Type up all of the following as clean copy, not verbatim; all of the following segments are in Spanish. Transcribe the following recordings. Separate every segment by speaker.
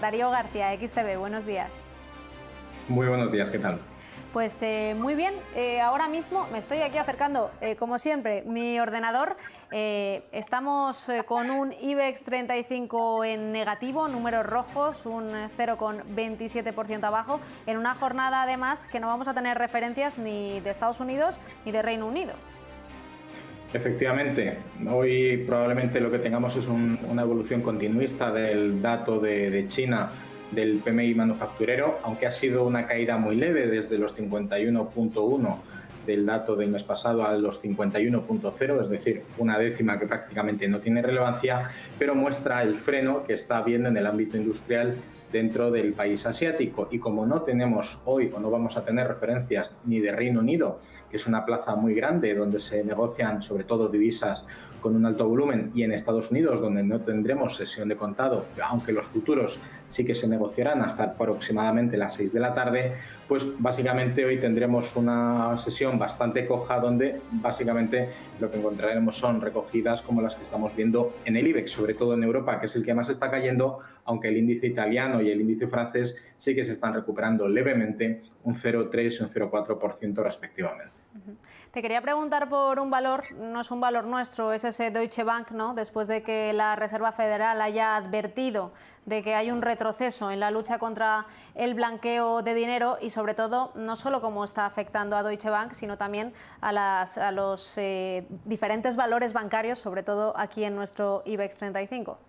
Speaker 1: Darío García, XTV, buenos días.
Speaker 2: Muy buenos días, ¿qué tal?
Speaker 1: Pues muy bien, ahora mismo me estoy aquí acercando, como siempre, mi ordenador. Estamos con un IBEX 35 en negativo, números rojos, un 0,27% abajo, en una jornada además que no vamos a tener referencias ni de Estados Unidos ni de Reino Unido.
Speaker 2: Efectivamente, hoy probablemente lo que tengamos es una evolución continuista del dato de China, del PMI manufacturero, aunque ha sido una caída muy leve desde los 51,1 del dato del mes pasado a los 51,0, es decir, una décima que prácticamente no tiene relevancia, pero muestra el freno que está habiendo en el ámbito industrial dentro del país asiático. Y como no tenemos hoy o no vamos a tener referencias ni de Reino Unido, que es una plaza muy grande donde se negocian sobre todo divisas con un alto volumen, y en Estados Unidos, donde no tendremos sesión de contado, aunque los futuros sí que se negociarán hasta aproximadamente las 6 de la tarde, pues básicamente hoy tendremos una sesión bastante coja donde básicamente lo que encontraremos son recogidas como las que estamos viendo en el IBEX, sobre todo en Europa, que es el que más está cayendo, aunque el índice italiano y el índice francés sí que se están recuperando levemente, un 0,3 y un 0,4% respectivamente.
Speaker 1: Te quería preguntar por un valor, no es un valor nuestro, es ese Deutsche Bank, ¿no? Después de que la Reserva Federal haya advertido de que hay un retroceso en la lucha contra el blanqueo de dinero y sobre todo no solo cómo está afectando a Deutsche Bank, sino también a los diferentes valores bancarios, sobre todo aquí en nuestro IBEX 35.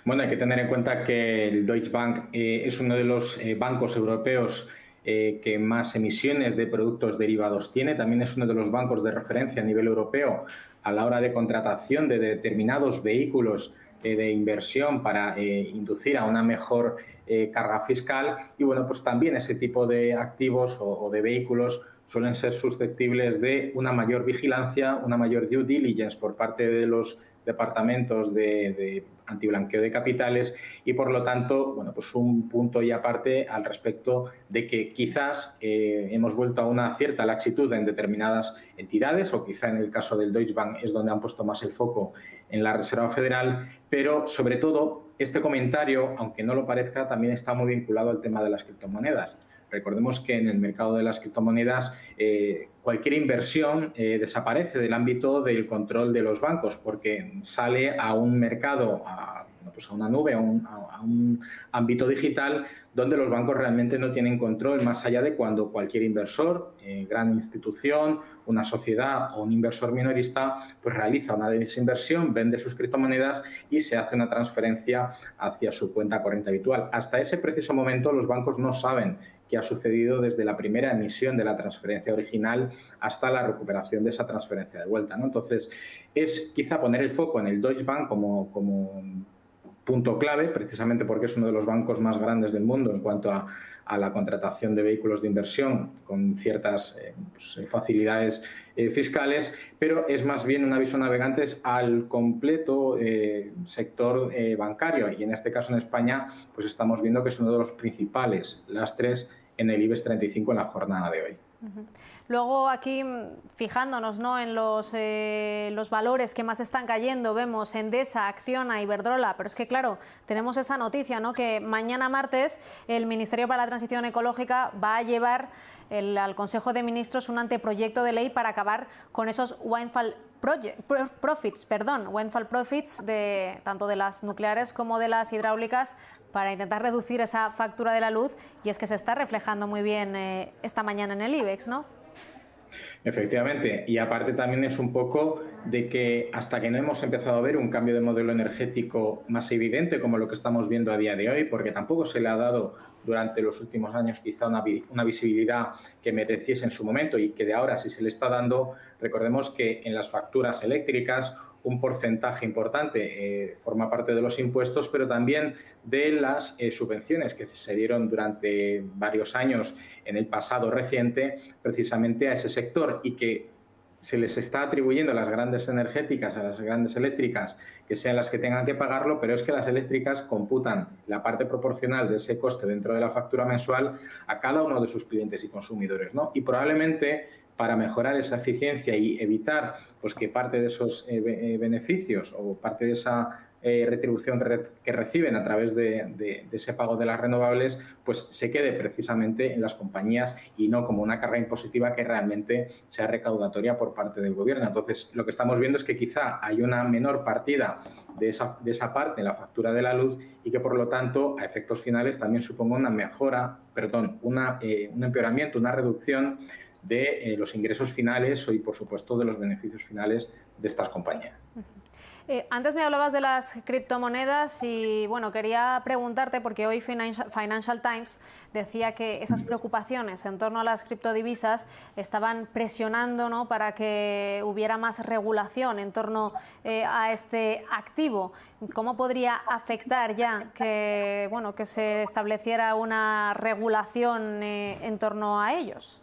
Speaker 2: Bueno, hay que tener en cuenta que el Deutsche Bank es uno de los bancos europeos que más emisiones de productos derivados tiene. También es uno de los bancos de referencia a nivel europeo a la hora de contratación de determinados vehículos de inversión para inducir a una mejor carga fiscal. Y bueno, pues también ese tipo de activos o de vehículos suelen ser susceptibles de una mayor vigilancia, una mayor due diligence por parte de los departamentos de antiblanqueo de capitales, y por lo tanto, bueno, pues un punto y aparte al respecto de que quizás hemos vuelto a una cierta laxitud en determinadas entidades, o quizá en el caso del Deutsche Bank es donde han puesto más el foco en la Reserva Federal, pero sobre todo este comentario, aunque no lo parezca, también está muy vinculado al tema de las criptomonedas. Recordemos que en el mercado de las criptomonedas cualquier inversión desaparece del ámbito del control de los bancos, porque sale a un mercado, a una nube, a un ámbito digital donde los bancos realmente no tienen control, más allá de cuando cualquier inversor, gran institución, una sociedad o un inversor minorista, pues realiza una desinversión, vende sus criptomonedas y se hace una transferencia hacia su cuenta corriente habitual. Hasta ese preciso momento los bancos no saben qué ha sucedido desde la primera emisión de la transferencia original hasta la recuperación de esa transferencia de vuelta, ¿no? Entonces, es quizá poner el foco en el Deutsche Bank como punto clave, precisamente porque es uno de los bancos más grandes del mundo en cuanto a la contratación de vehículos de inversión con ciertas facilidades fiscales, pero es más bien un aviso a navegantes al completo sector bancario, y en este caso en España pues estamos viendo que es uno de los principales lastres en el IBEX 35 en la jornada de hoy.
Speaker 1: Luego aquí, fijándonos, ¿no?, en los valores que más están cayendo, vemos Endesa, Acciona, Iberdrola, pero es que claro, tenemos esa noticia, ¿no?, que mañana martes el Ministerio para la Transición Ecológica va a llevar al Consejo de Ministros un anteproyecto de ley para acabar con esos windfall profits de tanto de las nucleares como de las hidráulicas, para intentar reducir esa factura de la luz, y es que se está reflejando muy bien esta mañana en el IBEX, ¿no?
Speaker 2: Efectivamente, y aparte también es un poco de que hasta que no hemos empezado a ver un cambio de modelo energético más evidente como lo que estamos viendo a día de hoy, porque tampoco se le ha dado durante los últimos años quizá una visibilidad que mereciese en su momento, y que de ahora sí se le está dando. Recordemos que en las facturas eléctricas un porcentaje importante forma parte de los impuestos, pero también de las subvenciones que se dieron durante varios años en el pasado reciente precisamente a ese sector, y que se les está atribuyendo a las grandes energéticas, a las grandes eléctricas, que sean las que tengan que pagarlo, pero es que las eléctricas computan la parte proporcional de ese coste dentro de la factura mensual a cada uno de sus clientes y consumidores, ¿no? Y probablemente para mejorar esa eficiencia y evitar pues que parte de esos beneficios o parte de esa retribución que reciben a través de ese pago de las renovables, pues se quede precisamente en las compañías y no como una carga impositiva que realmente sea recaudatoria por parte del Gobierno. Entonces, lo que estamos viendo es que quizá hay una menor partida de esa parte en la factura de la luz y que, por lo tanto, a efectos finales también suponga una mejora, perdón, un empeoramiento, una reducción de los ingresos finales y, por supuesto, de los beneficios finales de estas compañías.
Speaker 1: Antes me hablabas de las criptomonedas y bueno, quería preguntarte, porque hoy Financial Times decía que esas preocupaciones en torno a las criptodivisas estaban presionando, ¿no?, para que hubiera más regulación en torno a este activo. ¿Cómo podría afectar ya que, bueno, que se estableciera una regulación en torno a ellos?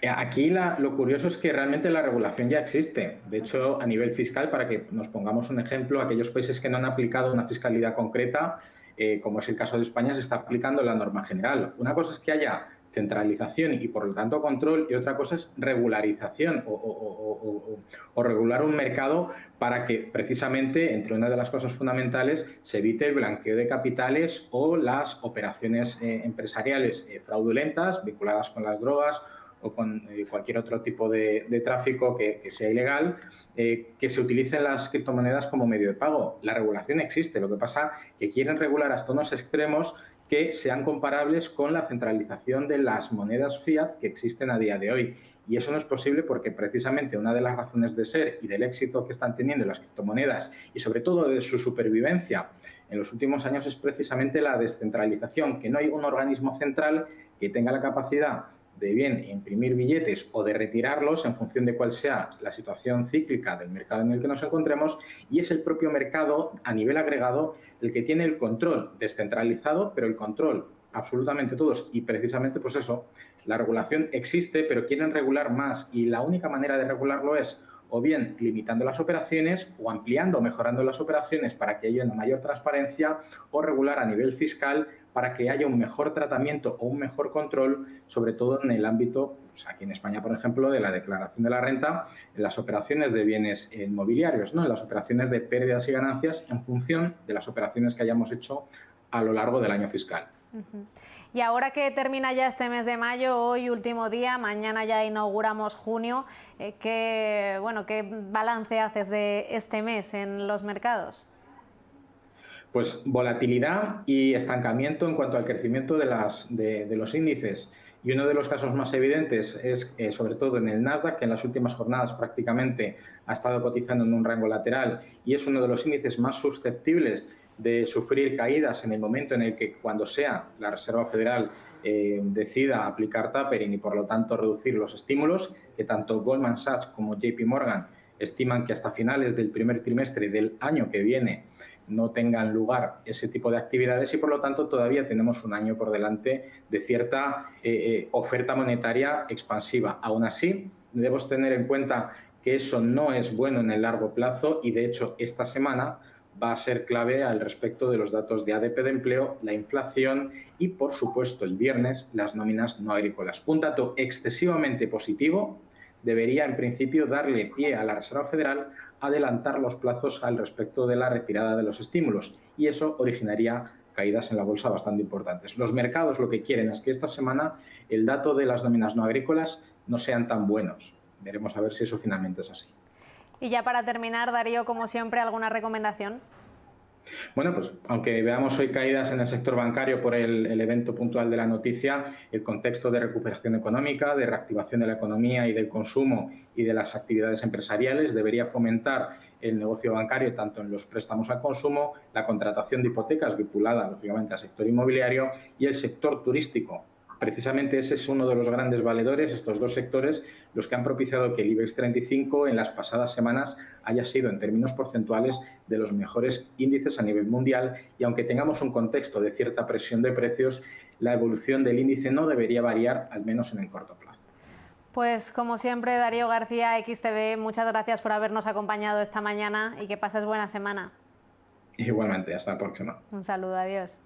Speaker 2: Aquí lo curioso es que realmente la regulación ya existe. De hecho, a nivel fiscal, para que nos pongamos un ejemplo, aquellos países que no han aplicado una fiscalidad concreta, como es el caso de España, se está aplicando la norma general. Una cosa es que haya centralización y, por lo tanto, control, y otra cosa es regularización o regular un mercado para que, precisamente, entre una de las cosas fundamentales, se evite el blanqueo de capitales o las operaciones empresariales fraudulentas vinculadas con las drogas o con cualquier otro tipo de tráfico que sea ilegal, que se utilicen las criptomonedas como medio de pago. La regulación existe, lo que pasa es que quieren regular hasta unos extremos que sean comparables con la centralización de las monedas fiat que existen a día de hoy. Y eso no es posible porque precisamente una de las razones de ser y del éxito que están teniendo las criptomonedas y sobre todo de su supervivencia en los últimos años es precisamente la descentralización, que no hay un organismo central que tenga la capacidad de bien imprimir billetes o de retirarlos en función de cuál sea la situación cíclica del mercado en el que nos encontremos, y es el propio mercado a nivel agregado el que tiene el control descentralizado, pero el control absolutamente todos, y precisamente pues eso, la regulación existe, pero quieren regular más y la única manera de regularlo es o bien limitando las operaciones o ampliando o mejorando las operaciones para que haya una mayor transparencia, o regular a nivel fiscal para que haya un mejor tratamiento o un mejor control, sobre todo en el ámbito, pues aquí en España, por ejemplo, de la declaración de la renta, en las operaciones de bienes inmobiliarios, ¿no?, en las operaciones de pérdidas y ganancias en función de las operaciones que hayamos hecho a lo largo del año fiscal.
Speaker 1: Y ahora que termina ya este mes de mayo, hoy último día, mañana ya inauguramos junio, ¿qué balance haces de este mes en los mercados?
Speaker 2: Pues volatilidad y estancamiento en cuanto al crecimiento de los índices. Y uno de los casos más evidentes es, sobre todo en el Nasdaq, que en las últimas jornadas prácticamente ha estado cotizando en un rango lateral y es uno de los índices más susceptibles de sufrir caídas en el momento en el que, cuando sea la Reserva Federal, decida aplicar tapering y, por lo tanto, reducir los estímulos, que tanto Goldman Sachs como JP Morgan estiman que hasta finales del primer trimestre del año que viene no tengan lugar ese tipo de actividades y, por lo tanto, todavía tenemos un año por delante de cierta oferta monetaria expansiva. Aún así, debemos tener en cuenta que eso no es bueno en el largo plazo y, de hecho, esta semana va a ser clave al respecto de los datos de ADP de empleo, la inflación y, por supuesto, el viernes, las nóminas no agrícolas. Un dato excesivamente positivo debería, en principio, darle pie a la Reserva Federal a adelantar los plazos al respecto de la retirada de los estímulos, y eso originaría caídas en la bolsa bastante importantes. Los mercados lo que quieren es que esta semana el dato de las nóminas no agrícolas no sean tan buenos. Veremos a ver si eso finalmente es así.
Speaker 1: Y ya para terminar, Darío, como siempre, ¿alguna recomendación?
Speaker 2: Bueno, pues aunque veamos hoy caídas en el sector bancario por el evento puntual de la noticia, el contexto de recuperación económica, de reactivación de la economía y del consumo y de las actividades empresariales debería fomentar el negocio bancario tanto en los préstamos al consumo, la contratación de hipotecas vinculada, lógicamente, al sector inmobiliario y el sector turístico. Precisamente ese es uno de los grandes valedores, estos dos sectores, los que han propiciado que el IBEX 35 en las pasadas semanas haya sido, en términos porcentuales, de los mejores índices a nivel mundial, y aunque tengamos un contexto de cierta presión de precios, la evolución del índice no debería variar, al menos en el corto plazo.
Speaker 1: Pues como siempre, Darío García, XTV, muchas gracias por habernos acompañado esta mañana y que pases buena semana.
Speaker 2: Igualmente, hasta la próxima.
Speaker 1: Un saludo, adiós.